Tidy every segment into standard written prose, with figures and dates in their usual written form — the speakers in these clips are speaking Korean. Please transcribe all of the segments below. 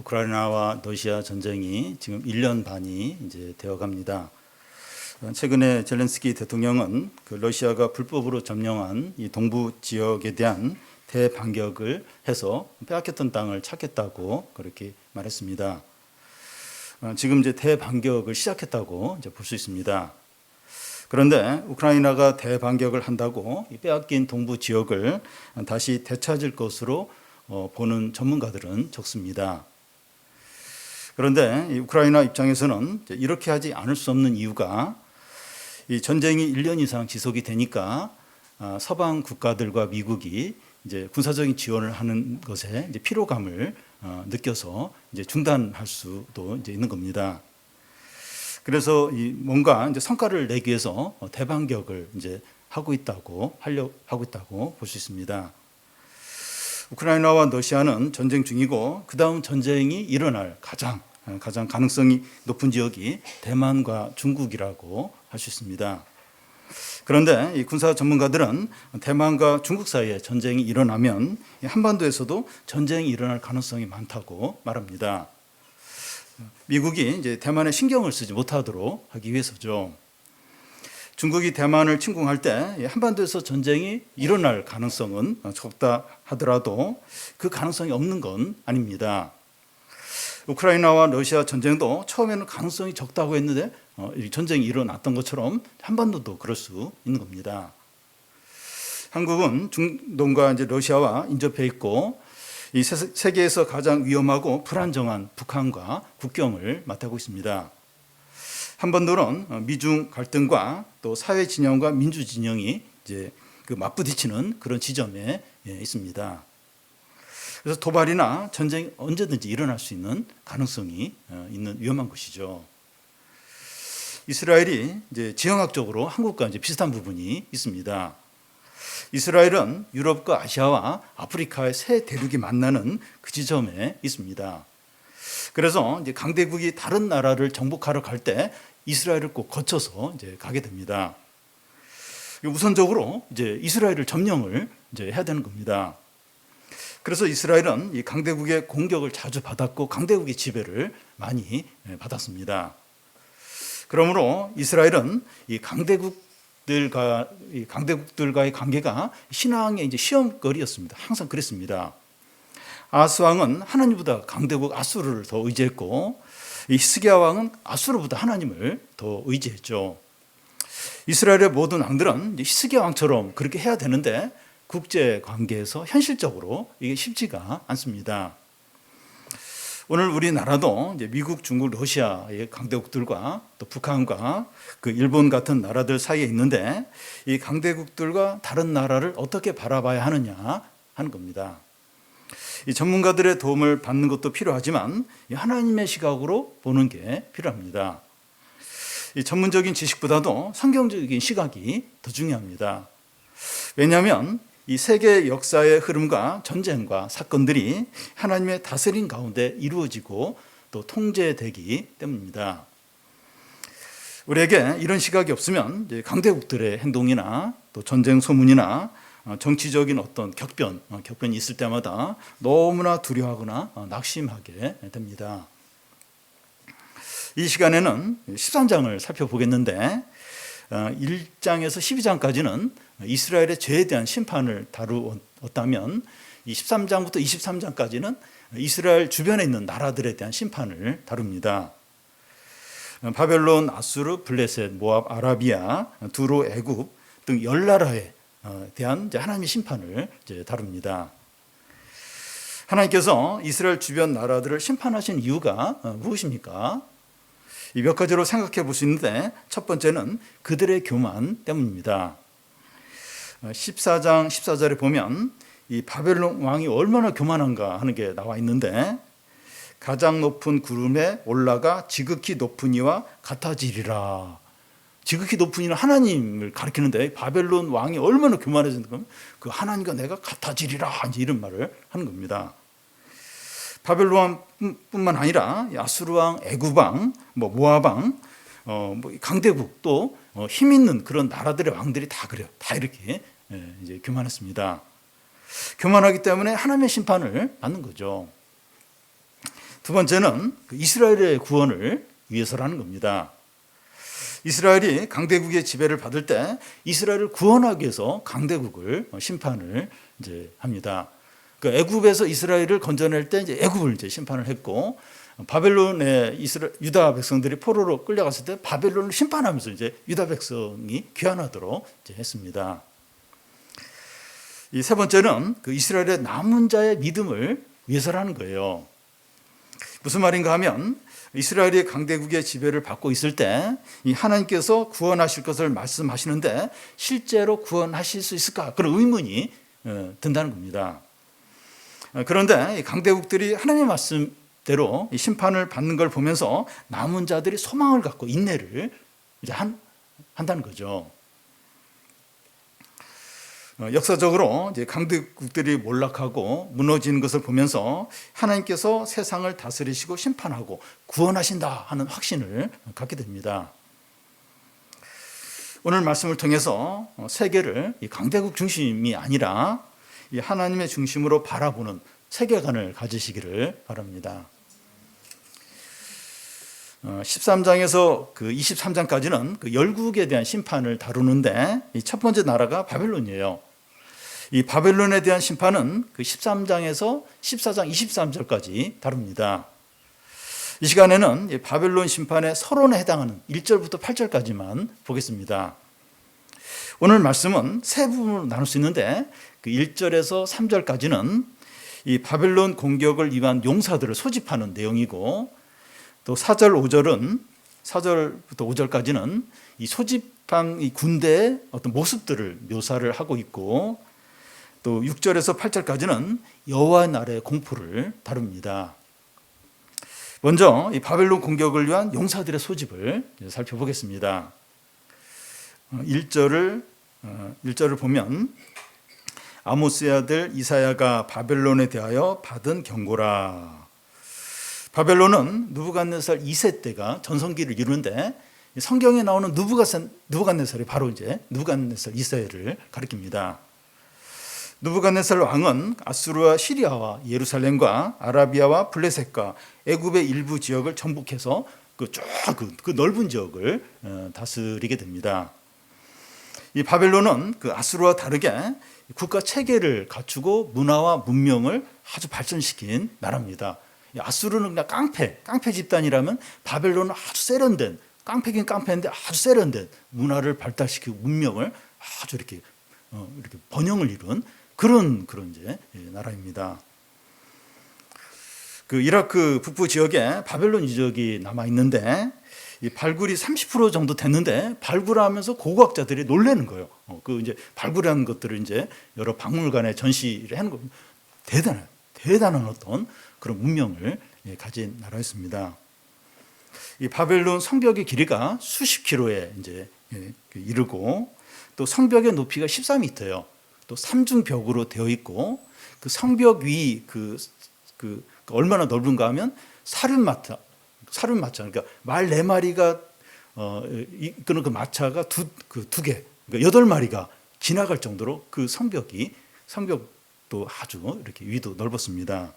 우크라이나와 러시아 전쟁이 지금 1년 반이 이제 되어 갑니다. 최근에 젤렌스키 대통령은 그 러시아가 불법으로 점령한 이 동부 지역에 대한 대반격을 해서 빼앗겼던 땅을 찾겠다고 그렇게 말했습니다. 지금 이제 대반격을 시작했다고 이제 볼 수 있습니다. 그런데 우크라이나가 대반격을 한다고 이 빼앗긴 동부 지역을 다시 되찾을 것으로 보는 전문가들은 적습니다. 그런데 이 우크라이나 입장에서는 이렇게 하지 않을 수 없는 이유가 이 전쟁이 1년 이상 지속이 되니까 서방 국가들과 미국이 이제 군사적인 지원을 하는 것에 이제 피로감을 느껴서 이제 중단할 수도 이제 있는 겁니다. 그래서 뭔가 이제 성과를 내기 위해서 대반격을 이제 하고 있다고 볼 수 있습니다. 우크라이나와 러시아는 전쟁 중이고 그 다음 전쟁이 일어날 가장 가능성이 높은 지역이 대만과 중국이라고 할 수 있습니다. 그런데 이 군사 전문가들은 대만과 중국 사이에 전쟁이 일어나면 한반도에서도 전쟁이 일어날 가능성이 많다고 말합니다. 미국이 이제 대만에 신경을 쓰지 못하도록 하기 위해서죠. 중국이 대만을 침공할 때 한반도에서 전쟁이 일어날 가능성은 적다 하더라도 그 가능성이 없는 건 아닙니다. 우크라이나와 러시아 전쟁도 처음에는 가능성이 적다고 했는데 전쟁이 일어났던 것처럼 한반도도 그럴 수 있는 겁니다. 한국은 중동과 이제 러시아와 인접해 있고 이 세계에서 가장 위험하고 불안정한 북한과 국경을 맞대고 있습니다. 한반도는 미중 갈등과 또 사회 진영과 민주 진영이 이제 그 맞부딪히는 그런 지점에 있습니다. 그래서 도발이나 전쟁이 언제든지 일어날 수 있는 가능성이 있는 위험한 곳이죠. 이스라엘이 이제 지형학적으로 한국과 이제 비슷한 부분이 있습니다. 이스라엘은 유럽과 아시아와 아프리카의 세 대륙이 만나는 그 지점에 있습니다. 그래서 이제 강대국이 다른 나라를 정복하러 갈 때 이스라엘을 꼭 거쳐서 이제 가게 됩니다. 우선적으로 이제 이스라엘을 점령을 이제 해야 되는 겁니다. 그래서 이스라엘은 이 강대국의 공격을 자주 받았고 강대국의 지배를 많이 받았습니다. 그러므로 이스라엘은 이 강대국들과의 관계가 신앙의 이제 시험거리였습니다. 항상 그랬습니다. 아하스 왕은 하나님보다 강대국 아수르를 더 의지했고 이 히스기야 왕은 아수르보다 하나님을 더 의지했죠. 이스라엘의 모든 왕들은 히스기야 왕처럼 그렇게 해야 되는데 국제 관계에서 현실적으로 이게 쉽지가 않습니다. 오늘 우리나라도 이제 미국, 중국, 러시아의 강대국들과 또 북한과 그 일본 같은 나라들 사이에 있는데 이 강대국들과 다른 나라를 어떻게 바라봐야 하느냐 하는 겁니다. 이 전문가들의 도움을 받는 것도 필요하지만 하나님의 시각으로 보는 게 필요합니다. 이 전문적인 지식보다도 성경적인 시각이 더 중요합니다. 왜냐하면 이 세계 역사의 흐름과 전쟁과 사건들이 하나님의 다스림 가운데 이루어지고 또 통제되기 때문입니다. 우리에게 이런 시각이 없으면 강대국들의 행동이나 또 전쟁 소문이나 정치적인 어떤 격변이 있을 때마다 너무나 두려워하거나 낙심하게 됩니다. 이 시간에는 13장을 살펴보겠는데 1장에서 12장까지는 이스라엘의 죄에 대한 심판을 다루었다면 이 13장부터 23장까지는 이스라엘 주변에 있는 나라들에 대한 심판을 다룹니다. 바벨론, 아수르, 블레셋, 모압, 아라비아, 두로, 애굽 등 10나라에 대한 하나님의 심판을 다룹니다. 하나님께서 이스라엘 주변 나라들을 심판하신 이유가 무엇입니까? 이 몇 가지로 생각해 볼 수 있는데 첫 번째는 그들의 교만 때문입니다. 14장 14절에 보면 이 바벨론 왕이 얼마나 교만한가 하는 게 나와 있는데 가장 높은 구름에 올라가 지극히 높은 이와 같아지리라. 지극히 높은 이는 하나님을 가리키는데 바벨론 왕이 얼마나 교만해졌는가 그 하나님과 내가 같아지리라 이런 말을 하는 겁니다. 바벨론 뿐만 아니라 아수르 왕, 애굽 왕, 모압 왕, 강대국 또 힘 있는 그런 나라들의 왕들이 다 그래요. 다 이렇게 이제 교만했습니다. 교만하기 때문에 하나님의 심판을 받는 거죠. 두 번째는 그 이스라엘의 구원을 위해서라는 겁니다. 이스라엘이 강대국의 지배를 받을 때 이스라엘을 구원하기 위해서 강대국을 심판을 이제 합니다. 그 애굽에서 이스라엘을 건져낼 때 이제 애굽을 이제 심판을 했고, 바벨론에 유다 백성들이 포로로 끌려갔을 때 바벨론을 심판하면서 이제 유다 백성이 귀환하도록 이제 했습니다. 이 세 번째는 그 이스라엘의 남은 자의 믿음을 위해서라는 거예요. 무슨 말인가 하면 이스라엘이 강대국의 지배를 받고 있을 때 이 하나님께서 구원하실 것을 말씀하시는데 실제로 구원하실 수 있을까? 그런 의문이 든다는 겁니다. 그런데 강대국들이 하나님의 말씀대로 심판을 받는 걸 보면서 남은 자들이 소망을 갖고 인내를 이제 한다는 거죠. 역사적으로 이제 강대국들이 몰락하고 무너지는 것을 보면서 하나님께서 세상을 다스리시고 심판하고 구원하신다 하는 확신을 갖게 됩니다. 오늘 말씀을 통해서 세계를 강대국 중심이 아니라 하나님의 중심으로 바라보는 세계관을 가지시기를 바랍니다. 13장에서 그 23장까지는 그 열국에 대한 심판을 다루는데 이 첫 번째 나라가 바벨론이에요. 이 바벨론에 대한 심판은 그 13장에서 14장 23절까지 다룹니다. 이 시간에는 바벨론 심판의 서론에 해당하는 1절부터 8절까지만 보겠습니다. 오늘 말씀은 세 부분으로 나눌 수 있는데 그 1절에서 3절까지는 이 바벨론 공격을 위한 용사들을 소집하는 내용이고, 또 4절, 5절은 4절부터 5절까지는 이 소집한 이 군대의 어떤 모습들을 묘사를 하고 있고, 또 6절에서 8절까지는 여호와 나라의 공포를 다룹니다. 먼저 이 바벨론 공격을 위한 용사들의 소집을 살펴보겠습니다. 1절을 보면 아모스의 아들 이사야가 바벨론에 대하여 받은 경고라. 바벨론은 느부갓네살 2세 때가 전성기를 이루는데 성경에 나오는 느부갓네살이 바로 이제 느부갓네살 2세를 가리킵니다. 느부갓네살 왕은 아수르와 시리아와 예루살렘과 아라비아와 블레셋과 애굽의 일부 지역을 정복해서 그 넓은 지역을 다스리게 됩니다. 이 바벨론은 그 아수르와 다르게 국가 체계를 갖추고 문화와 문명을 아주 발전시킨 나라입니다. 아수르는 그냥 깡패 집단이라면 바벨론은 아주 세련된, 깡패긴 깡패인데 아주 세련된 문화를 발달시키고 문명을 아주 이렇게 번영을 이룬 그런 이제 나라입니다. 그 이라크 북부 지역에 바벨론 유적이 남아 있는데 이 발굴이 30% 정도 됐는데 발굴하면서 고고학자들이 놀라는 거예요. 그 이제 발굴한 것들을 이제 여러 박물관에 전시를 하는 거 대단한 어떤 그런 문명을 가진 나라였습니다. 이 바벨론 성벽의 길이가 수십 킬로에 이제 이르고, 또 성벽의 높이가 14m예요. 또 삼중벽으로 되어 있고, 그 성벽 위 얼마나 넓은가 하면 사륜마차, 그러니까 말 4마리가 이끄는 그 마차가 두 개, 그러니까 8마리가 지나갈 정도로 그 성벽도 아주 이렇게 위도 넓었습니다.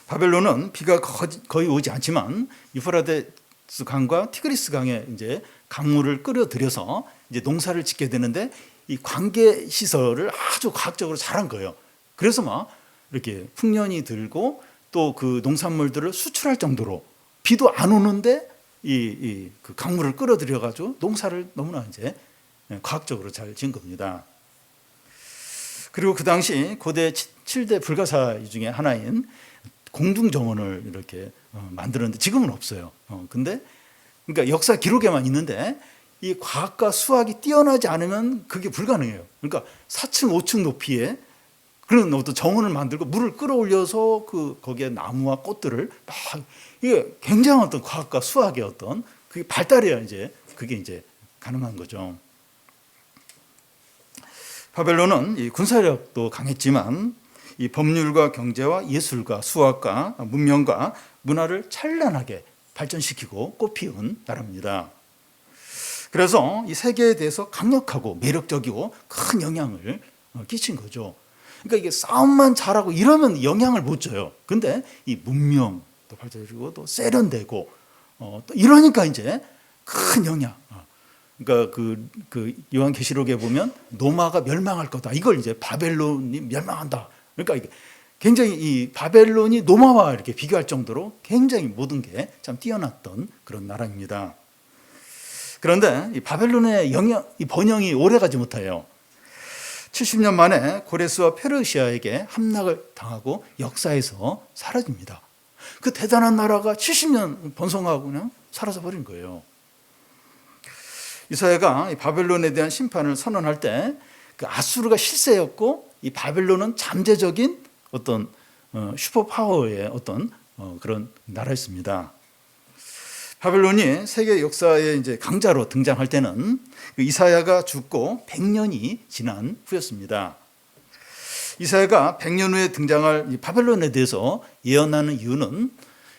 바벨론은 비가 거의 오지 않지만 유프라데스 강과 티그리스 강에 이제 강물을 끌어들여서 이제 농사를 짓게 되는데 이 관계 시설을 아주 과학적으로 잘한 거예요. 그래서 막 이렇게 풍년이 들고 또 그 농산물들을 수출할 정도로 비도 안 오는데 그 강물을 끌어들여 가지고 농사를 너무나 이제 과학적으로 잘 지은 겁니다. 그리고 그 당시 고대 7대 불가사의 중에 하나인 공중정원을 이렇게 만들었는데 지금은 없어요. 근데 그러니까 역사 기록에만 있는데 이 과학과 수학이 뛰어나지 않으면 그게 불가능해요. 그러니까 4층, 5층 높이에 그런 어떤 정원을 만들고 물을 끌어올려서 거기에 나무와 꽃들을 막 이게 굉장한 어떤 과학과 수학의 어떤 그게 발달해야 그게 이제 가능한 거죠. 바벨론은 이 군사력도 강했지만 이 법률과 경제와 예술과 수학과 문명과 문화를 찬란하게 발전시키고 꽃피운 나라입니다. 그래서 이 세계에 대해서 강력하고 매력적이고 큰 영향을 끼친 거죠. 그러니까 이게 싸움만 잘하고 이러면 영향을 못 줘요. 근데 이 문명도 발달되고 또 세련되고 또 이러니까 이제 큰 영향. 그러니까 그 요한계시록에 보면 노마가 멸망할 거다. 이걸 이제 바벨론이 멸망한다. 그러니까 이게 굉장히 이 바벨론이 노마와 이렇게 비교할 정도로 굉장히 모든 게 참 뛰어났던 그런 나라입니다. 그런데 이 바벨론의 이 번영이 오래가지 못해요. 70년 만에 고레스와 페르시아에게 함락을 당하고 역사에서 사라집니다. 그 대단한 나라가 70년 번성하고 그냥 사라져 버린 거예요. 이사야가 바벨론에 대한 심판을 선언할 때 그 아수르가 실세였고 이 바벨론은 잠재적인 어떤 슈퍼파워의 어떤 그런 나라였습니다. 바벨론이 세계 역사의 이제 강자로 등장할 때는 그 이사야가 죽고 100년이 지난 후였습니다. 이사야가 100년 후에 등장할 이 바벨론에 대해서 예언하는 이유는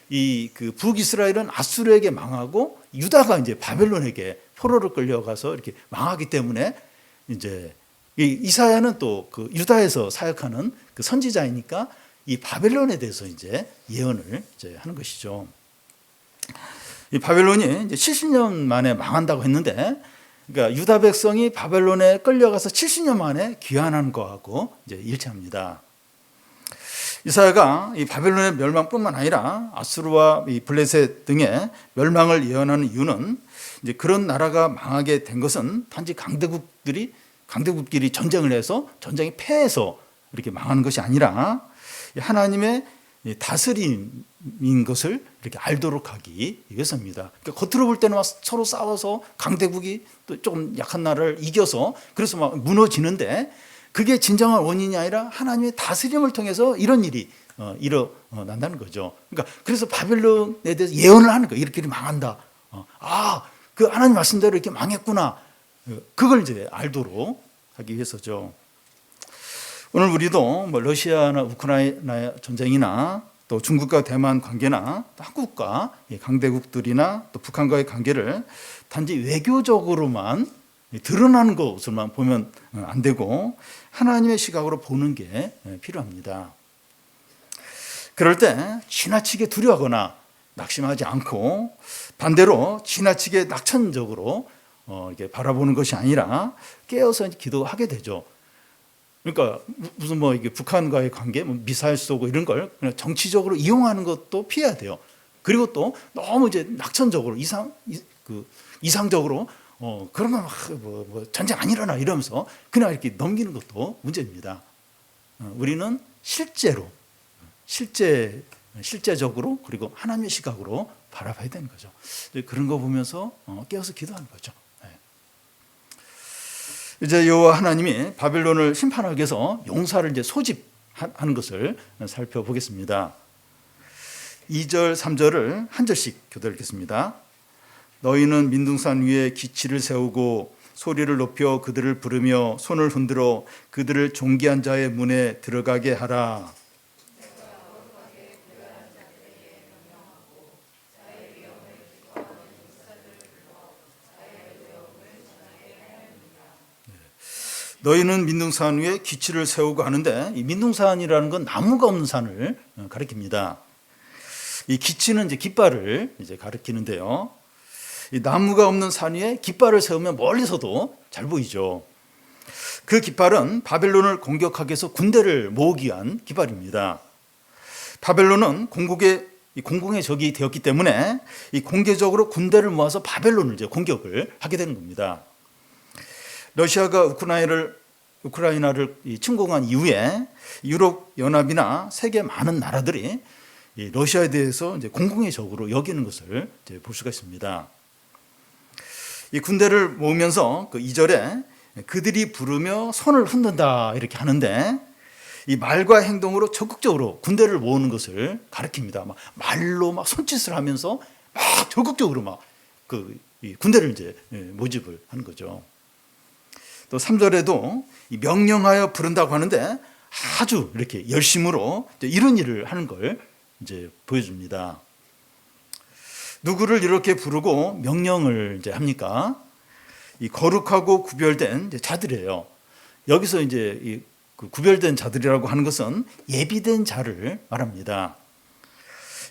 이 그 북이스라엘은 아수르에게 망하고 유다가 이제 바벨론에게 포로로 끌려가서 이렇게 망하기 때문에 이제 이사야는 또 그 유다에서 사역하는 그 선지자이니까 이 바벨론에 대해서 이제 예언을 이제 하는 것이죠. 이 바벨론이 이제 70년 만에 망한다고 했는데, 그러니까 유다 백성이 바벨론에 끌려가서 70년 만에 귀환하는 거하고 이제 일치합니다. 이사야가 이 바벨론의 멸망뿐만 아니라 아수르와 이 블레셋 등의 멸망을 예언하는 이유는 이제 그런 나라가 망하게 된 것은 단지 강대국끼리 전쟁을 해서 전쟁이 패해서 이렇게 망하는 것이 아니라 하나님의 다스림인 것을 이렇게 알도록 하기 위해서입니다. 그러니까 겉으로 볼 때는 서로 싸워서 강대국이 또 조금 약한 나라를 이겨서 그래서 막 무너지는데 그게 진정한 원인이 아니라 하나님의 다스림을 통해서 이런 일이 일어난다는 거죠. 그러니까 그래서 바벨론에 대해서 예언을 하는 거예요. 이렇게 망한다. 그 하나님 말씀대로 이렇게 망했구나. 그걸 이제 알도록 하기 위해서죠. 오늘 우리도 뭐 러시아나 우크라이나 전쟁이나 또 중국과 대만 관계나 또 한국과 강대국들이나 또 북한과의 관계를 단지 외교적으로만 드러나는 것으로만 보면 안 되고 하나님의 시각으로 보는 게 필요합니다. 그럴 때 지나치게 두려워하거나 낙심하지 않고 반대로 지나치게 낙천적으로 이렇게 바라보는 것이 아니라 깨어서 기도하게 되죠. 그러니까 무슨 뭐 이게 북한과의 관계, 뭐 미사일 쏘고 이런 걸 그냥 정치적으로 이용하는 것도 피해야 돼요. 그리고 또 너무 이제 낙천적으로 이상적으로 그러면 뭐 전쟁 안 일어나 이러면서 그냥 이렇게 넘기는 것도 문제입니다. 우리는 실제적으로 그리고 하나님의 시각으로 바라봐야 되는 거죠. 그런 거 보면서 깨어서 기도하는 거죠. 이제 여호와 하나님이 바벨론을 심판하기 위해서 용사를 이제 소집하는 것을 살펴보겠습니다. 2절, 3절을 한 절씩 교독 읽겠습니다. 너희는 민둥산 위에 기치를 세우고 소리를 높여 그들을 부르며 손을 흔들어 그들을 존귀한 자의 문에 들어가게 하라. 너희는 민둥산 위에 기치를 세우고 하는데 이 민둥산이라는 건 나무가 없는 산을 가리킵니다. 이 기치는 이제 깃발을 이제 가리키는데요. 이 나무가 없는 산 위에 깃발을 세우면 멀리서도 잘 보이죠. 그 깃발은 바벨론을 공격하기 위해서 군대를 모으기 위한 깃발입니다. 바벨론은 공공의 적이 되었기 때문에 이 공개적으로 군대를 모아서 바벨론을 이제 공격을 하게 되는 겁니다. 러시아가 우크라이나를 침공한 이후에 유럽 연합이나 세계 많은 나라들이 러시아에 대해서 이제 공공의 적으로 여기는 것을 이제 볼 수가 있습니다. 이 군대를 모으면서 그 2절에 그들이 부르며 손을 흔든다 이렇게 하는데 이 말과 행동으로 적극적으로 군대를 모으는 것을 가리킵니다. 말로 막 손짓을 하면서 막 적극적으로 이 군대를 이제 모집을 하는 거죠. 또 3절에도 명령하여 부른다고 하는데 아주 이렇게 열심으로 이런 일을 하는 걸 이제 보여줍니다. 누구를 이렇게 부르고 명령을 이제 합니까? 이 거룩하고 구별된 자들이에요. 여기서 이제 그 구별된 자들이라고 하는 것은 예비된 자를 말합니다.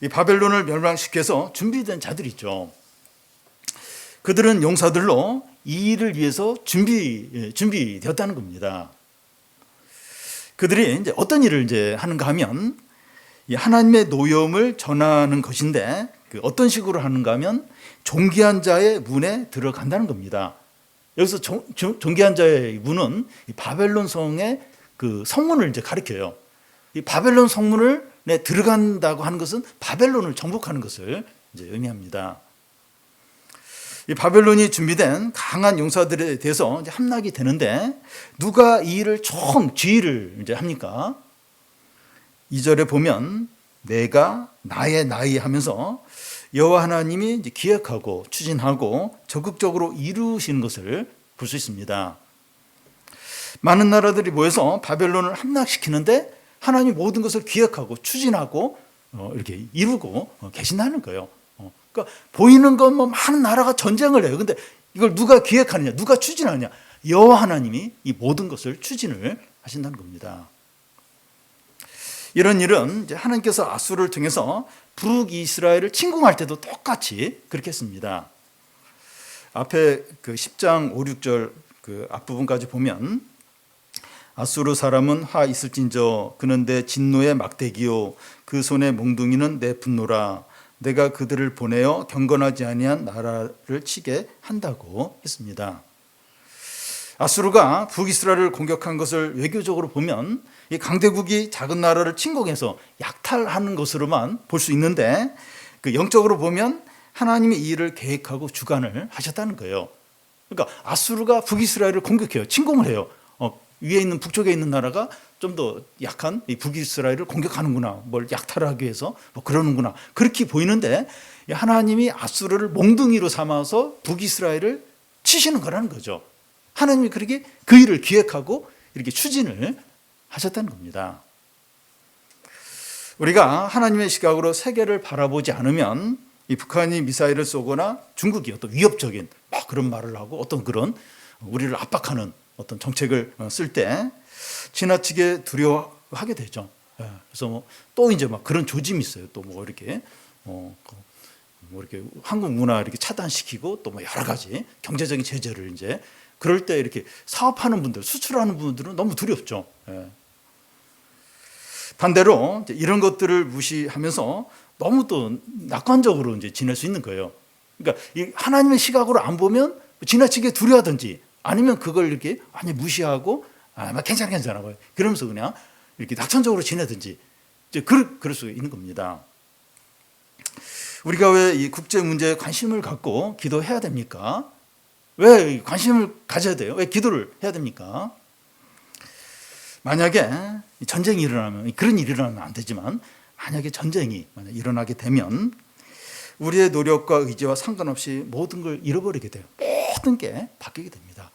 이 바벨론을 멸망시켜서 준비된 자들이 있죠. 그들은 용사들로 이 일을 위해서 준비되었다는 겁니다. 그들이 이제 어떤 일을 이제 하는가 하면 이 하나님의 노여움을 전하는 것인데 어떤 식으로 하는가 하면 존귀한 자의 문에 들어간다는 겁니다. 여기서 존귀한 자의 문은 이 바벨론 성의 그 성문을 이제 가리켜요. 이 바벨론 성문을 들어간다고 하는 것은 바벨론을 정복하는 것을 이제 의미합니다. 이 바벨론이 준비된 강한 용사들에 대해서 이제 함락이 되는데 누가 이 일을 총 지휘를 이제 합니까? 2절에 보면 내가 나의 나이 하면서 여호와 하나님이 이제 기획하고 추진하고 적극적으로 이루시는 것을 볼 수 있습니다. 많은 나라들이 모여서 바벨론을 함락시키는데 하나님이 모든 것을 기획하고 추진하고 이렇게 이루고 계신다는 거예요. 그러니까 보이는 건 뭐 많은 나라가 전쟁을 해요. 근데 이걸 누가 기획하느냐, 누가 추진하느냐? 여호와 하나님이 이 모든 것을 추진을 하신다는 겁니다. 이런 일은 이제 하나님께서 아수르를 통해서 북이스라엘을 침공할 때도 똑같이 그렇게 했습니다. 앞에 그 10장 5, 6절 그 앞부분까지 보면 아수르 사람은 하 있을진저 그는 내 진노의 막대기요 그 손의 몽둥이는 내 분노라 내가 그들을 보내어 경건하지 아니한 나라를 치게 한다고 했습니다. 아수르가 북이스라엘을 공격한 것을 외교적으로 보면 이 강대국이 작은 나라를 침공해서 약탈하는 것으로만 볼 수 있는데 그 영적으로 보면 하나님이 이 일을 계획하고 주관을 하셨다는 거예요. 그러니까 아수르가 북이스라엘을 공격해요. 침공을 해요. 위에 있는 북쪽에 있는 나라가 좀 더 약한 이 북이스라엘을 공격하는구나. 뭘 약탈하기 위해서 뭐 그러는구나. 그렇게 보이는데 하나님이 아수르를 몽둥이로 삼아서 북이스라엘을 치시는 거라는 거죠. 하나님이 그렇게 그 일을 기획하고 이렇게 추진을 하셨다는 겁니다. 우리가 하나님의 시각으로 세계를 바라보지 않으면 이 북한이 미사일을 쏘거나 중국이 어떤 위협적인 막 그런 말을 하고 어떤 그런 우리를 압박하는 어떤 정책을 쓸 때 지나치게 두려워하게 되죠. 그래서 뭐 또 이제 막 그런 조짐이 있어요. 또 뭐 이렇게 뭐 이렇게 한국 문화 이렇게 차단시키고 또 뭐 여러 가지 경제적인 제재를 이제 그럴 때 이렇게 사업하는 분들, 수출하는 분들은 너무 두렵죠. 반대로 이런 것들을 무시하면서 너무 또 낙관적으로 이제 지낼 수 있는 거예요. 그러니까 이 하나님의 시각으로 안 보면 지나치게 두려워하든지 아니면 그걸 이렇게 아니 무시하고 괜찮아 그러면서 그냥 이렇게 낙천적으로 지내든지 이제 그럴 수 있는 겁니다. 우리가 왜 이 국제 문제에 관심을 갖고 기도해야 됩니까? 왜 관심을 가져야 돼요? 왜 기도를 해야 됩니까? 만약에 전쟁이 일어나면 그런 일이 일어나면 안 되지만 만약에 전쟁이 일어나게 되면 우리의 노력과 의지와 상관없이 모든 걸 잃어버리게 돼요. 모든 게 바뀌게 됩니다.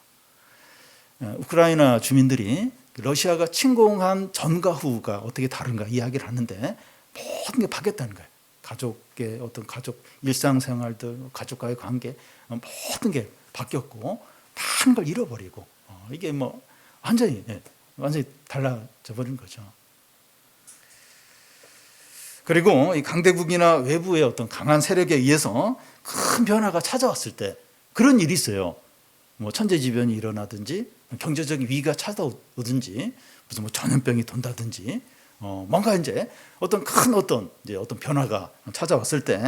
우크라이나 주민들이 러시아가 침공한 전과 후가 어떻게 다른가 이야기를 하는데 모든 게 바뀌었다는 거예요. 가족의 어떤 가족 일상생활들, 가족과의 관계 모든 게 바뀌었고 많은 걸 잃어버리고 이게 뭐 완전히 달라져 버린 거죠. 그리고 이 강대국이나 외부의 어떤 강한 세력에 의해서 큰 변화가 찾아왔을 때 그런 일이 있어요. 뭐 천재지변이 일어나든지 경제적인 위기가 찾아오든지 무슨 뭐 전염병이 돈다든지 뭔가 이제 어떤 큰 어떤 변화가 찾아왔을 때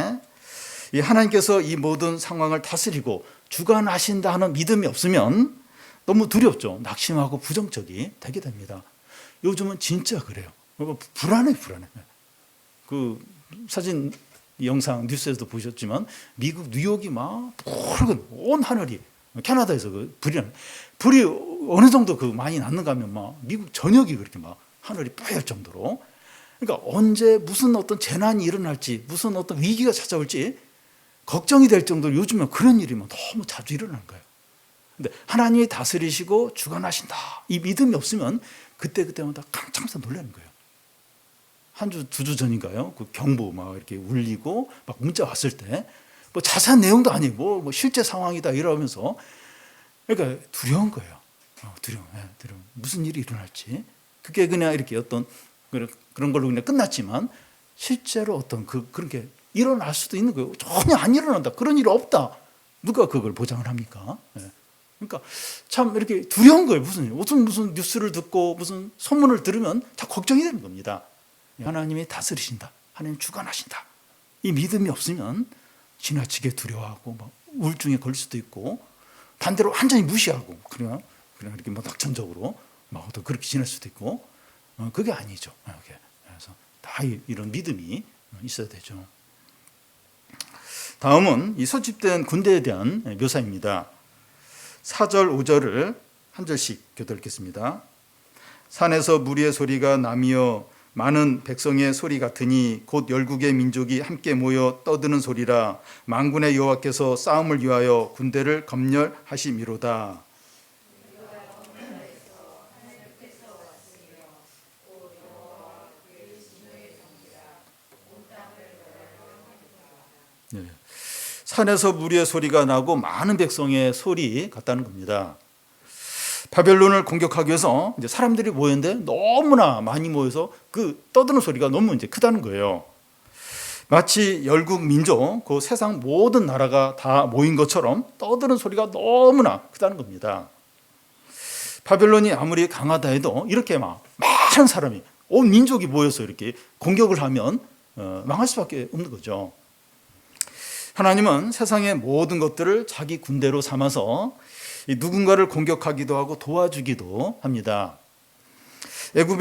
이 하나님께서 이 모든 상황을 다스리고 주관하신다 하는 믿음이 없으면 너무 두렵죠. 낙심하고 부정적이 되게 됩니다. 요즘은 진짜 그래요. 불안해. 그 사진 영상 뉴스에서도 보셨지만 미국 뉴욕이 막 붉은 온 하늘이 캐나다에서 그 불이 어느 정도 그 많이 났는가 하면 막 미국 전역이 그렇게 막 하늘이 뿌열 정도로 그러니까 언제 무슨 어떤 재난이 일어날지 무슨 어떤 위기가 찾아올지 걱정이 될 정도로 요즘은 그런 일이 너무 자주 일어나는 거예요. 근데 하나님이 다스리시고 주관하신다 이 믿음이 없으면 그때마다 깜짝 놀라는 거예요. 한 주, 2주 전인가요? 그 경보 막 이렇게 울리고 막 문자 왔을 때 뭐 자세한 내용도 아니고 뭐 실제 상황이다 이러면서 그러니까 두려운 거예요. 두려움. 무슨 일이 일어날지. 그게 그냥 이렇게 어떤 그런 걸로 그냥 끝났지만 실제로 어떤 그런 게 일어날 수도 있는 거예요. 전혀 안 일어난다. 그런 일 없다. 누가 그걸 보장을 합니까? 예. 그러니까 참 이렇게 두려운 거예요. 무슨 뉴스를 듣고 무슨 소문을 들으면 다 걱정이 되는 겁니다. 하나님이 다스리신다. 하나님 주관하신다. 이 믿음이 없으면 지나치게 두려워하고 막 우울증에 걸릴 수도 있고 반대로 완전히 무시하고 그냥 이렇게 뭐 낙천적으로 막 또 그렇게 지낼 수도 있고 그게 아니죠. 그래서 다 이런 믿음이 있어야 되죠. 다음은 이 소집된 군대에 대한 묘사입니다. 4절, 5절을 한 절씩 교독 읽겠습니다. 산에서 무리의 소리가 나며 많은 백성의 소리 같으니 곧 열국의 민족이 함께 모여 떠드는 소리라. 만군의 여호와께서 싸움을 위하여 군대를 검열하심이로다. 네. 산에서 무리의 소리가 나고 많은 백성의 소리 같다는 겁니다. 바벨론을 공격하기 위해서 이제 사람들이 모였는데 너무나 많이 모여서 그 떠드는 소리가 너무 이제 크다는 거예요. 마치 열국 민족, 그 세상 모든 나라가 다 모인 것처럼 떠드는 소리가 너무나 크다는 겁니다. 바벨론이 아무리 강하다 해도 이렇게 막 많은 사람이 온 민족이 모여서 이렇게 공격을 하면 망할 수밖에 없는 거죠. 하나님은 세상의 모든 것들을 자기 군대로 삼아서 누군가를 공격하기도 하고 도와주기도 합니다. 애굽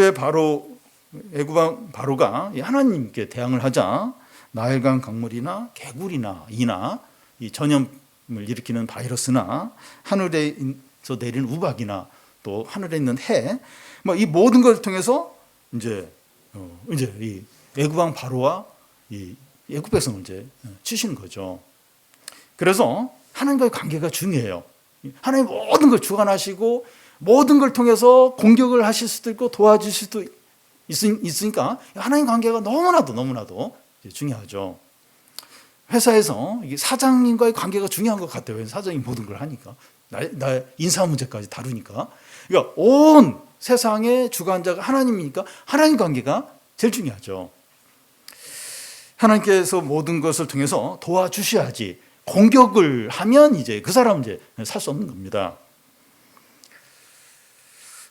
바로가 하나님께 대항을 하자 나일강 강물이나 개구리나 이나 이 전염을 일으키는 바이러스나 하늘에서 내리는 우박이나 또 하늘에 있는 해, 이 모든 걸 통해서 이제 이 애굽 왕 바로와 이 애굽 백성을 이제 치시는 거죠. 그래서 하나님과의 관계가 중요해요. 하나님 모든 걸 주관하시고 모든 걸 통해서 공격을 하실 수도 있고 도와주실 수도 있으니까 하나님 관계가 너무나도 중요하죠. 회사에서 사장님과의 관계가 중요한 것 같아요. 사장이 모든 걸 하니까 나 인사 문제까지 다루니까. 그러니까 온 세상의 주관자가 하나님이니까 하나님 관계가 제일 중요하죠. 하나님께서 모든 것을 통해서 도와주셔야지 공격을 하면 이제 그 사람은 이제 살 수 없는 겁니다.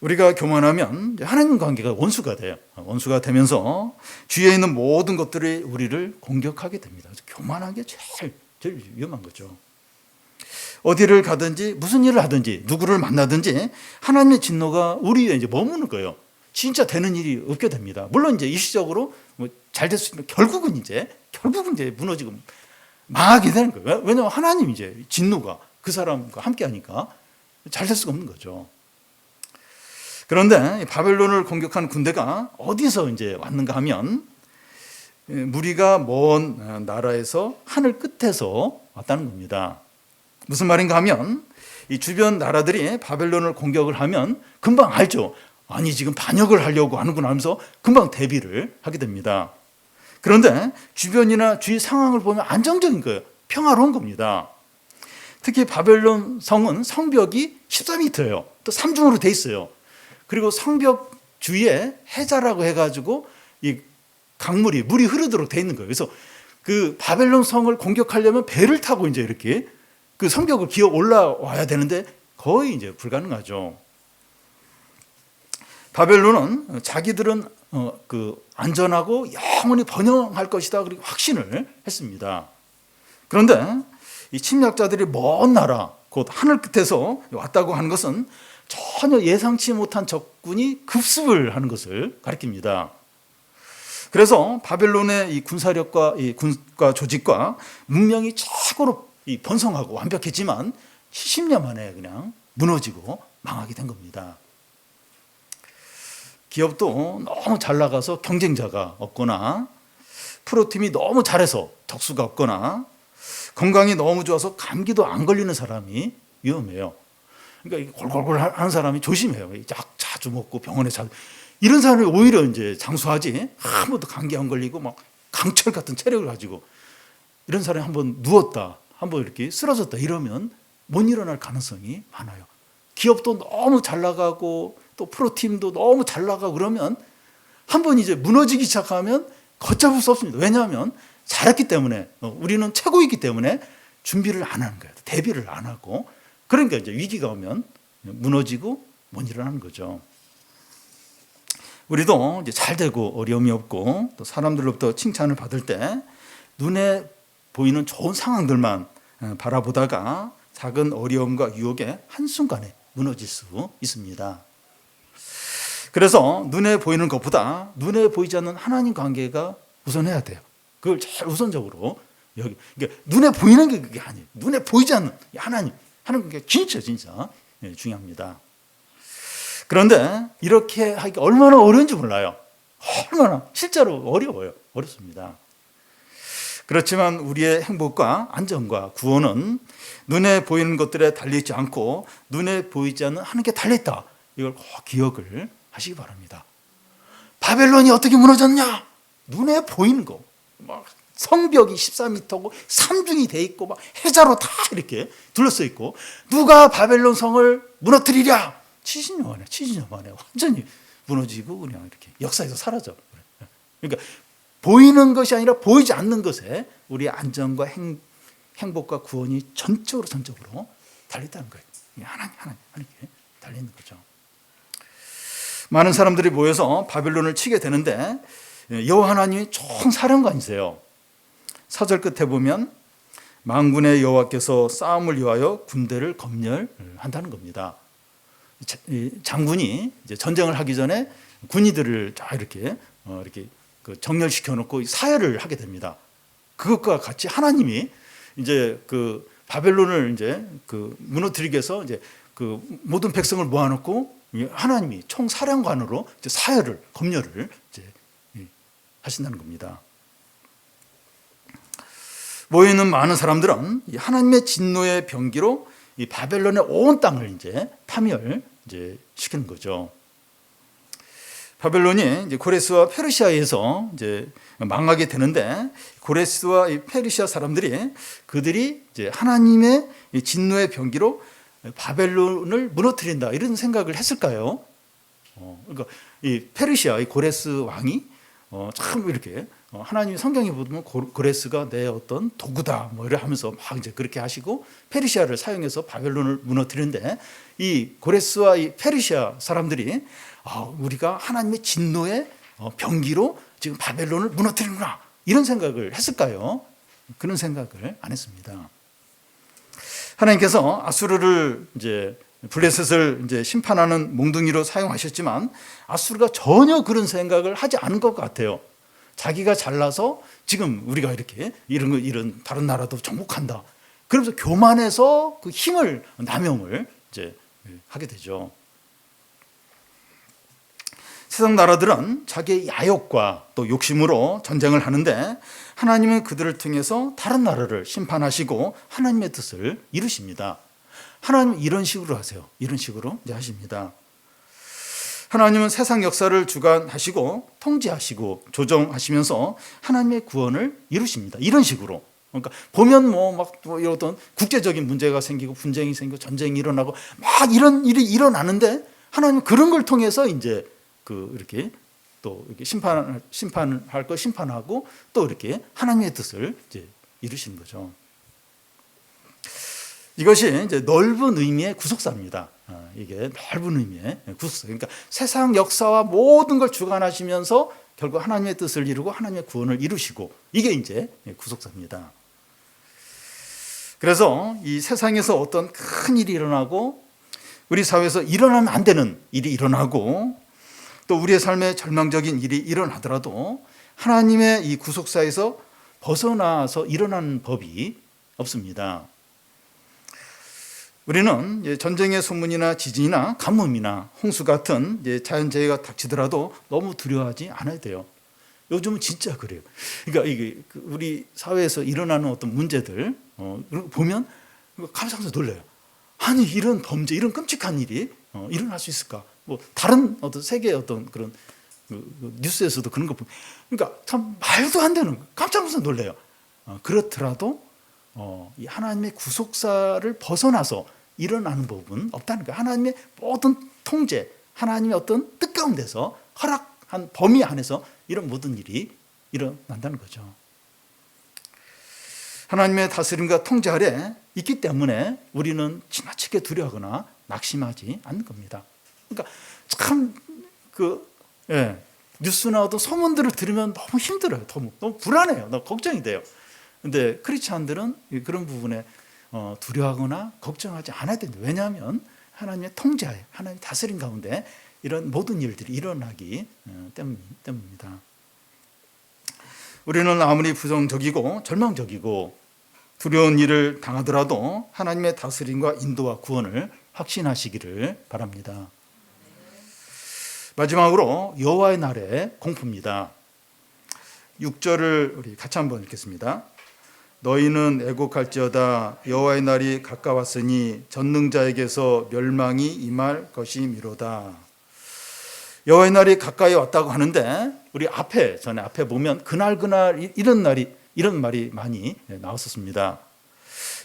우리가 교만하면 하나님 관계가 원수가 돼요. 원수가 되면서 주위에 있는 모든 것들이 우리를 공격하게 됩니다. 교만한 게 제일 위험한 거죠. 어디를 가든지 무슨 일을 하든지 누구를 만나든지 하나님의 진노가 우리 위에 이제 머무는 거예요. 진짜 되는 일이 없게 됩니다. 물론 이제 일시적으로 잘 될 수 있지만 결국은 이제 무너지고 망하게 되는 거예요. 왜냐하면 하나님 이제 진노가 그 사람과 함께 하니까 잘 될 수가 없는 거죠. 그런데 바벨론을 공격한 군대가 어디서 이제 왔는가 하면 무리가 먼 나라에서 하늘 끝에서 왔다는 겁니다. 무슨 말인가 하면 이 주변 나라들이 바벨론을 공격을 하면 금방 알죠. 아니 지금 반역을 하려고 하는구나 하면서 금방 대비를 하게 됩니다. 그런데 주변이나 주위 상황을 보면 안정적인 거예요. 평화로운 겁니다. 특히 바벨론 성은 성벽이 14m예요. 또 3중으로 돼 있어요. 그리고 성벽 주위에 해자라고 해가지고 이 물이 흐르도록 돼 있는 거예요. 그래서 그 바벨론 성을 공격하려면 배를 타고 이제 이렇게 그 성벽을 기어 올라와야 되는데 거의 이제 불가능하죠. 바벨론은 자기들은 그 안전하고 영원히 번영할 것이다 그렇게 확신을 했습니다. 그런데 이 침략자들이 먼 나라 곧 하늘 끝에서 왔다고 하는 것은 전혀 예상치 못한 적군이 급습을 하는 것을 가리킵니다. 그래서 바벨론의 이 군사력과 이 군과 조직과 문명이 최고로 번성하고 완벽했지만 70년 만에 그냥 무너지고 망하게 된 겁니다. 기업도 너무 잘 나가서 경쟁자가 없거나 프로팀이 너무 잘해서 덕수가 없거나 건강이 너무 좋아서 감기도 안 걸리는 사람이 위험해요. 그러니까 골골골 하는 사람이 조심해요. 약 자주 먹고 병원에 이런 사람이 오히려 이제 장수하지 한 번도 감기 안 걸리고 막 강철 같은 체력을 가지고 이런 사람이 한번 누웠다 한번 이렇게 쓰러졌다 이러면 못 일어날 가능성이 많아요. 기업도 너무 잘 나가고 또 프로팀도 너무 잘 나가고 그러면 한번 이제 무너지기 시작하면 걷잡을 수 없습니다. 왜냐하면 잘했기 때문에, 우리는 최고이기 때문에 준비를 안 하는 거예요. 대비를 안 하고. 그러니까 이제 위기가 오면 무너지고 못 일어나는 거죠. 우리도 이제 잘 되고 어려움이 없고 또 사람들로부터 칭찬을 받을 때 눈에 보이는 좋은 상황들만 바라보다가 작은 어려움과 유혹에 한순간에 무너질 수 있습니다. 그래서 눈에 보이는 것보다 눈에 보이지 않는 하나님 관계가 우선해야 돼요. 그걸 제일 우선적으로 여기, 그러니까 눈에 보이는 게 그게 아니에요. 눈에 보이지 않는 하나님 게 진짜 중요합니다. 그런데 이렇게 하기가 얼마나 어려운지 몰라요. 얼마나 실제로 어렵습니다. 그렇지만 우리의 행복과 안정과 구원은 눈에 보이는 것들에 달려있지 않고 눈에 보이지 않는 하나님께 달려있다. 이걸 꼭 기억을 하시기 바랍니다. 바벨론이 어떻게 무너졌냐? 눈에 보이는 거. 막 성벽이 14m고 삼중이 돼 있고 막 해자로 다 이렇게 둘러싸여 있고 누가 바벨론 성을 무너뜨리랴? 70년 만에 완전히 무너지고 그냥 이렇게 역사에서 사라져. 그러니까 보이는 것이 아니라 보이지 않는 것에 우리의 안정과 행복과 구원이 전적으로 달려있다는 거예요. 하나님께 달려있는 거죠. 많은 사람들이 모여서 바벨론을 치게 되는데 여호와 하나님이 총사령관이세요. 4절 끝에 보면 만군의 여호와께서 싸움을 위하여 군대를 검열한다는 겁니다. 장군이 이제 전쟁을 하기 전에 군의들을 다 이렇게 그 정렬시켜 놓고 사열을 하게 됩니다. 그것과 같이 하나님이 이제 그 바벨론을 이제 그 무너뜨리기 위해서 이제 그 모든 백성을 모아놓고 하나님이 총사령관으로 이제 사열을 검열을 이제 하신다는 겁니다. 모여 있는 많은 사람들은 하나님의 진노의 병기로 이 바벨론의 온 땅을 이제 파멸 이제 시키는 거죠. 바벨론이 이제 고레스와 페르시아에서 이제 망하게 되는데 고레스와 이 페르시아 사람들이 그들이 이제 하나님의 진노의 병기로 바벨론을 무너뜨린다 이런 생각을 했을까요? 그러니까 이 페르시아 이 고레스 왕이 참 이렇게 하나님 성경에 보면 고레스가 내 어떤 도구다 뭐 이래 하면서 막 이제 그렇게 하시고 페르시아를 사용해서 바벨론을 무너뜨리는데 이 고레스와 이 페르시아 사람들이 우리가 하나님의 진노의 병기로 지금 바벨론을 무너뜨리는구나 이런 생각을 했을까요? 그런 생각을 안 했습니다. 하나님께서 아수르를 이제 블레셋을 이제 심판하는 몽둥이로 사용하셨지만 아수르가 전혀 그런 생각을 하지 않은 것 같아요. 자기가 잘나서 지금 우리가 이렇게 이런 다른 나라도 정복한다. 그러면서 교만해서 그 힘을 남용을 이제 하게 되죠. 세상 나라들은 자기의 야욕과 또 욕심으로 전쟁을 하는데 하나님은 그들을 통해서 다른 나라를 심판하시고 하나님의 뜻을 이루십니다. 하나님은 이런 식으로 하세요. 이런 식으로 이제 하십니다. 하나님은 세상 역사를 주관하시고 통제하시고 조정하시면서 하나님의 구원을 이루십니다. 이런 식으로. 그러니까 보면 막 어떤 국제적인 문제가 생기고 분쟁이 생기고 전쟁이 일어나고 막 이런 일이 일어나는데 하나님은 그런 걸 통해서 이제 이렇게 또 이렇게 심판할 거 심판하고 또 이렇게 하나님의 뜻을 이제 이루시는 거죠. 이것이 이제 넓은 의미의 구속사입니다. 이게 넓은 의미의 구속사. 그러니까 세상 역사와 모든 걸 주관하시면서 결국 하나님의 뜻을 이루고 하나님의 구원을 이루시고 이게 이제 구속사입니다. 그래서 이 세상에서 어떤 큰 일이 일어나고 우리 사회에서 일어나면 안 되는 일이 일어나고 또 우리의 삶에 절망적인 일이 일어나더라도 하나님의 이 구속사에서 벗어나서 일어나는 법이 없습니다. 우리는 전쟁의 소문이나 지진이나 가뭄이나 홍수 같은 자연재해가 닥치더라도 너무 두려워하지 않아야 돼요. 요즘은 진짜 그래요. 그러니까 이게 우리 사회에서 일어나는 어떤 문제들 보면 깜짝 놀라요. 아니 이런 범죄, 이런 끔찍한 일이 일어날 수 있을까? 뭐 다른 어떤 세계의 어떤 그런 뉴스에서도 그런 거 보면, 그러니까 참 말도 안 되는 깜짝 놀라요. 그렇더라도 이 하나님의 구속사를 벗어나서 일어나는 법은 없다는 거예요. 하나님의 모든 통제, 하나님의 어떤 뜻 가운데서 허락한 범위 안에서 이런 모든 일이 일어난다는 거죠. 하나님의 다스림과 통제 아래 있기 때문에 우리는 지나치게 두려워하거나 낙심하지 않는 겁니다. 그러니까 참 뉴스나 어떤 소문들을 들으면 너무 힘들어요. 너무 불안해요. 너무 걱정이 돼요. 근데 크리스찬들은 그런 부분에 두려워하거나 걱정하지 않아야 된다. 왜냐하면 하나님의 통제하에, 하나님의 다스림 가운데 이런 모든 일들이 일어나기 때문입니다. 우리는 아무리 부정적이고 절망적이고 두려운 일을 당하더라도 하나님의 다스림과 인도와 구원을 확신하시기를 바랍니다. 마지막으로 여호와의 날의 공포입니다. 6절을 우리 같이 한번 읽겠습니다. 너희는 애곡할지어다 여호와의 날이 가까웠으니 전능자에게서 멸망이 임할 것이미로다. 여호와의 날이 가까이 왔다고 하는데 우리 전에 앞에 보면 그날 이런 말이 많이 나왔었습니다.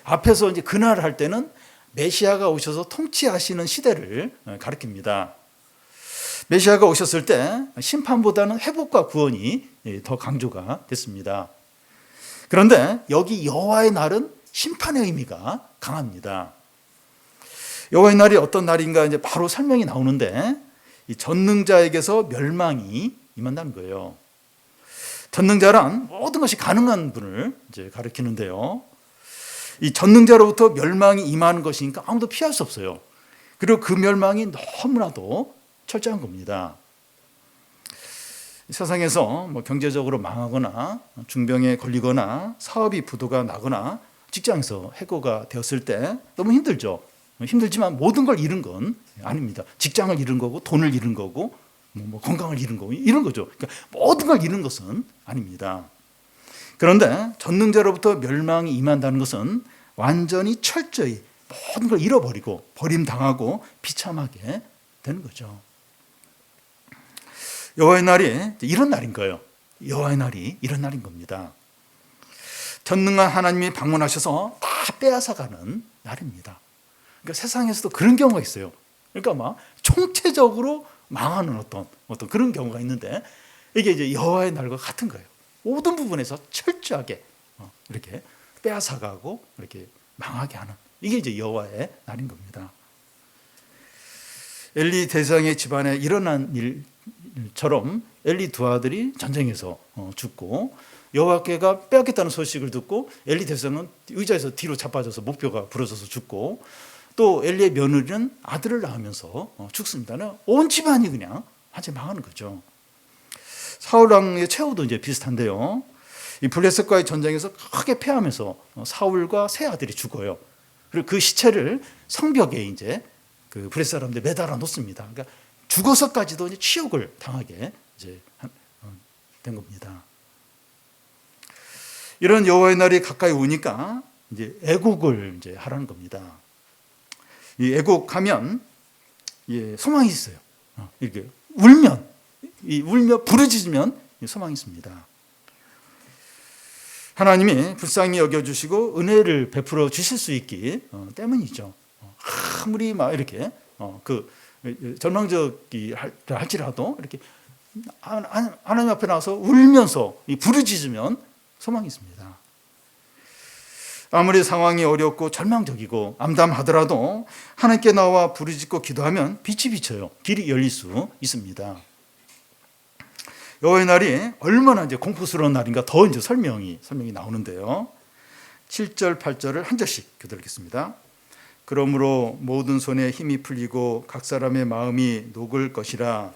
앞에서 이제 그날 할 때는 메시아가 오셔서 통치하시는 시대를 가리킵니다. 메시아가 오셨을 때 심판보다는 회복과 구원이 더 강조가 됐습니다. 그런데 여기 여호와의 날은 심판의 의미가 강합니다. 여호와의 날이 어떤 날인가 이제 바로 설명이 나오는데 이 전능자에게서 멸망이 임한다는 거예요. 전능자란 모든 것이 가능한 분을 이제 가리키는데요. 이 전능자로부터 멸망이 임하는 것이니까 아무도 피할 수 없어요. 그리고 그 멸망이 너무나도 철저한 겁니다. 세상에서 경제적으로 망하거나 중병에 걸리거나 사업이 부도가 나거나 직장에서 해고가 되었을 때 너무 힘들죠. 힘들지만 모든 걸 잃은 건 아닙니다. 직장을 잃은 거고 돈을 잃은 거고 건강을 잃은 거고 이런 거죠. 그러니까 모든 걸 잃은 것은 아닙니다. 그런데 전능자로부터 멸망이 임한다는 것은 완전히 철저히 모든 걸 잃어버리고 버림당하고 비참하게 되는 거죠. 여호와의 날이 이런 날인 거예요. 여호와의 날이 이런 날인 겁니다. 전능한 하나님이 방문하셔서 다 빼앗아가는 날입니다. 그러니까 세상에서도 그런 경우가 있어요. 그러니까 막 총체적으로 망하는 어떤 그런 경우가 있는데 이게 이제 여호와의 날과 같은 거예요. 모든 부분에서 철저하게 이렇게 빼앗아가고 이렇게 망하게 하는 이게 이제 여호와의 날인 겁니다. 엘리 대장의 집안에 일어난 일처럼 엘리 두 아들이 전쟁에서 죽고 여호와께가 빼앗겠다는 소식을 듣고 엘리 대장은 의자에서 뒤로 자빠져서 목뼈가 부러져서 죽고 또 엘리의 며느리는 아들을 낳으면서 죽습니다. 온 집안이 그냥 완전히 망하는 거죠. 사울 왕의 최후도 이제 비슷한데요. 이 블레셋과의 전쟁에서 크게 패하면서 사울과 세 아들이 죽어요. 그리고 그 시체를 성벽에 이제 그 블레셋 사람들 매달아 놓습니다. 그러니까 죽어서까지도 이제 치욕을 당하게 이제 된 겁니다. 이런 여호와의 날이 가까이 오니까 이제 애곡을 이제 하라는 겁니다. 이 애곡하면 소망이 있어요. 이렇게 울며 부르짖으면 소망이 있습니다. 하나님이 불쌍히 여겨주시고 은혜를 베풀어 주실 수 있기 때문이죠. 아무리 막 이렇게 절망적이 할지라도 이렇게 하나님 앞에 나와서 울면서 부르짖으면 소망이 있습니다. 아무리 상황이 어렵고 절망적이고 암담하더라도 하나님께 나와 부르짖고 기도하면 빛이 비쳐요. 길이 열릴 수 있습니다. 여호와의 날이 얼마나 이제 공포스러운 날인가 더 이제 설명이 나오는데요. 7절, 8절을 한 절씩 교독하겠습니다. 그러므로 모든 손에 힘이 풀리고 각 사람의 마음이 녹을 것이라.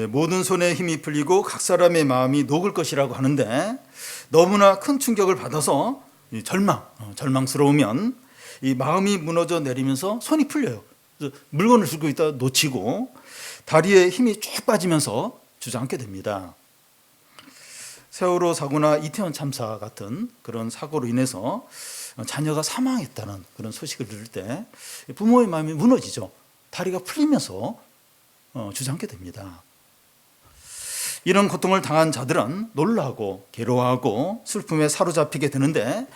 모든 손에 힘이 풀리고 각 사람의 마음이 녹을 것이라고 하는데 너무나 큰 충격을 받아서 절망스러우면 이 마음이 무너져 내리면서 손이 풀려요. 물건을 들고 있다가 놓치고 다리에 힘이 쭉 빠지면서 주저앉게 됩니다. 세월호 사고나 이태원 참사 같은 그런 사고로 인해서 자녀가 사망했다는 그런 소식을 들을 때 부모의 마음이 무너지죠. 다리가 풀리면서 주저앉게 됩니다. 이런 고통을 당한 자들은 놀라고 괴로워하고 슬픔에 사로잡히게 되는데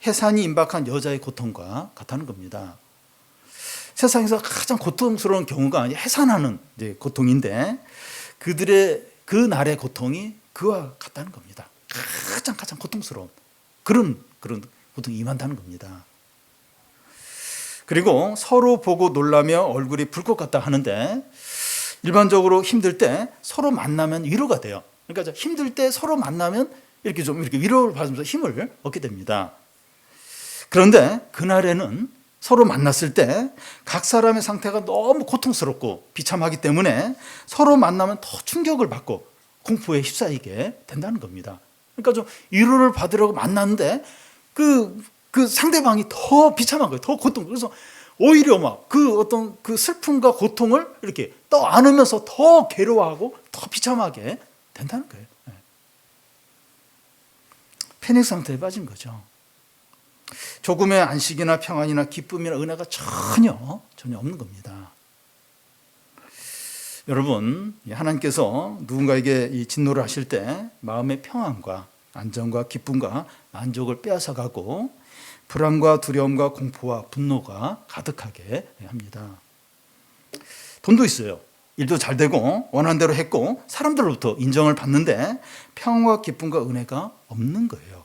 해산이 임박한 여자의 고통과 같다는 겁니다. 세상에서 가장 고통스러운 경우가 해산하는 고통인데 그들의 그 날의 고통이 그와 같다는 겁니다. 가장 고통스러운 그런 고통이 임한다는 겁니다. 그리고 서로 보고 놀라며 얼굴이 붉을 것 같다 하는데 일반적으로 힘들 때 서로 만나면 위로가 돼요. 그러니까 힘들 때 서로 만나면 이렇게 위로를 받으면서 힘을 얻게 됩니다. 그런데 그날에는 서로 만났을 때 각 사람의 상태가 너무 고통스럽고 비참하기 때문에 서로 만나면 더 충격을 받고 공포에 휩싸이게 된다는 겁니다. 그러니까 좀 위로를 받으려고 만났는데 그 상대방이 더 비참한 거예요. 더 고통. 그래서 오히려 막 그 슬픔과 고통을 이렇게 떠안으면서 더 괴로워하고 더 비참하게 된다는 거예요. 패닉 상태에 빠진 거죠. 조금의 안식이나 평안이나 기쁨이나 은혜가 전혀 없는 겁니다. 여러분, 하나님께서 누군가에게 이 진노를 하실 때 마음의 평안과 안정과 기쁨과 만족을 빼앗아가고 불안과 두려움과 공포와 분노가 가득하게 합니다. 돈도 있어요. 일도 잘 되고 원하는 대로 했고 사람들로부터 인정을 받는데 평안과 기쁨과 은혜가 없는 거예요.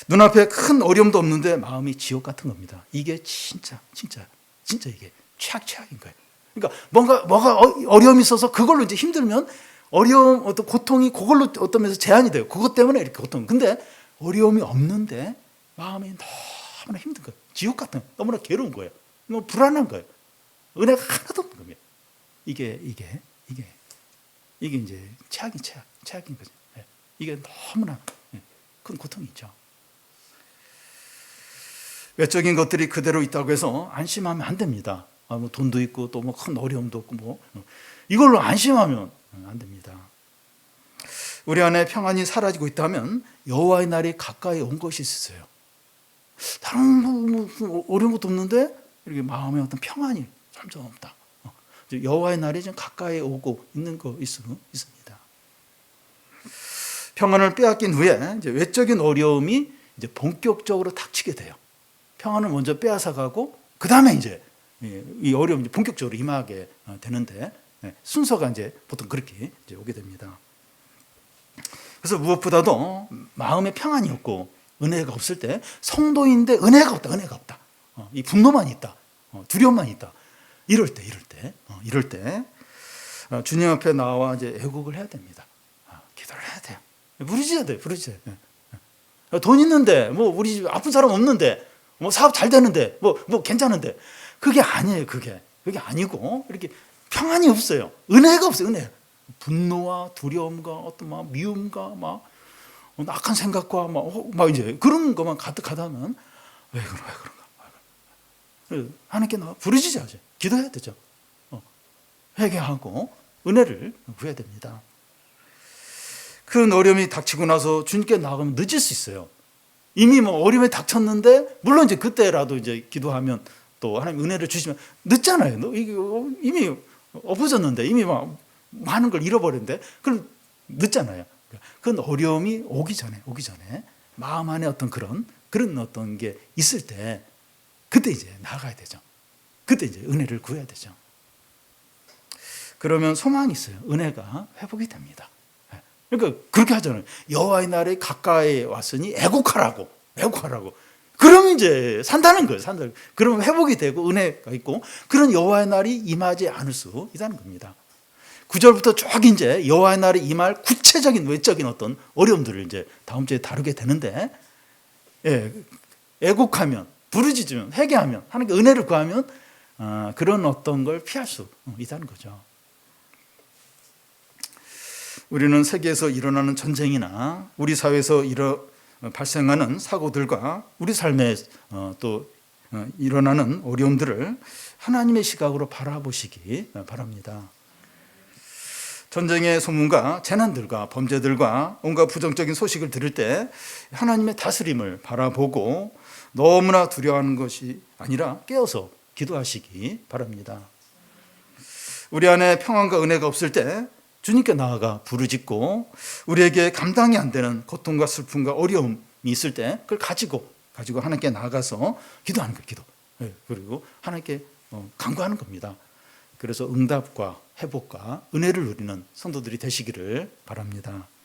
눈앞에 큰 어려움도 없는데 마음이 지옥 같은 겁니다. 이게 진짜 이게 최악인 거예요. 그러니까 뭐가 어려움이 있어서 그걸로 이제 힘들면 어려움, 어떤 고통이 그걸로 어떤 면에서 제한이 돼요. 그것 때문에 이렇게 고통. 근데 어려움이 없는데 마음이 너무나 힘든 거예요. 지옥 같은 거예요. 너무나 괴로운 거예요. 너무 불안한 거예요. 은혜가 하나도 없는 겁니다. 이게 이제 최악인 거죠. 이게 너무나 큰 고통이죠. 외적인 것들이 그대로 있다고 해서 안심하면 안 됩니다. 뭐 돈도 있고 또 뭐 큰 어려움도 없고 이걸로 안심하면 안 됩니다. 우리 안에 평안이 사라지고 있다면 여호와의 날이 가까이 온 것이 있어요. 다른 뭐 어려운 것도 없는데 이렇게 마음에 어떤 평안이 점점 없다. 여호와의 날이 좀 가까이 오고 있는 거 있습니다. 평안을 빼앗긴 후에 이제 외적인 어려움이 이제 본격적으로 닥치게 돼요. 평안을 먼저 빼앗아가고 그 다음에 이제 이 어려움이 본격적으로 임하게 되는데 순서가 이제 보통 그렇게 이제 오게 됩니다. 그래서 무엇보다도 마음에 평안이 없고 은혜가 없을 때 성도인데 은혜가 없다. 이 분노만 있다. 두려움만 있다. 이럴 때 주님 앞에 나와 이제 애곡을 해야 됩니다. 기도를 해야 돼요. 부르짖어야 돼요. 돈 있는데 뭐 우리 집 아픈 사람 없는데 뭐 사업 잘 되는데 뭐 괜찮은데 그게 아니에요. 그게 아니고 이렇게 평안이 없어요. 은혜가 없어요. 은혜. 분노와 두려움과 어떤 막 미움과 막 악한 생각과 막 이제 그런 것만 가득하다면 왜 그런가? 하나님께 나와 부르짖어야죠. 기도해야 되죠. 회개하고 은혜를 구해야 됩니다. 큰 어려움이 닥치고 나서 주님께 나가면 늦을 수 있어요. 이미 뭐 어려움이 닥쳤는데 물론 이제 그때라도 이제 기도하면 또 하나님 은혜를 주시면 늦잖아요. 이게 이미 엎어졌는데 이미 막 많은 걸 잃어버렸는데 그럼 늦잖아요. 그런 어려움이 오기 전에 마음 안에 어떤 그런 어떤 게 있을 때 그때 이제 나가야 되죠. 그때 이제 은혜를 구해야 되죠. 그러면 소망이 있어요. 은혜가 회복이 됩니다. 그러니까 그렇게 하잖아요. 여호와의 날이 가까이 왔으니 애곡하라고. 그러면 이제 산다는 거예요. 그러면 회복이 되고 은혜가 있고 그런 여호와의 날이 임하지 않을 수 있다는 겁니다. 9절부터 쭉 이제 여호와의 날이 임할 구체적인 외적인 어떤 어려움들을 이제 다음 주에 다루게 되는데, 애곡하면, 부르짖으면, 회개하면, 하나님께 은혜를 구하면 그런 어떤 걸 피할 수 있다는 거죠. 우리는 세계에서 일어나는 전쟁이나 우리 사회에서 발생하는 사고들과 우리 삶에 또 일어나는 어려움들을 하나님의 시각으로 바라보시기 바랍니다. 전쟁의 소문과 재난들과 범죄들과 온갖 부정적인 소식을 들을 때 하나님의 다스림을 바라보고 너무나 두려워하는 것이 아니라 깨어서 기도하시기 바랍니다. 우리 안에 평안과 은혜가 없을 때 주님께 나아가 부르짖고 우리에게 감당이 안 되는 고통과 슬픔과 어려움이 있을 때 그걸 가지고 하나님께 나아가서 기도하는 거예요. 기도. 그리고 하나님께 간구하는 겁니다. 그래서 응답과 회복과 은혜를 누리는 성도들이 되시기를 바랍니다.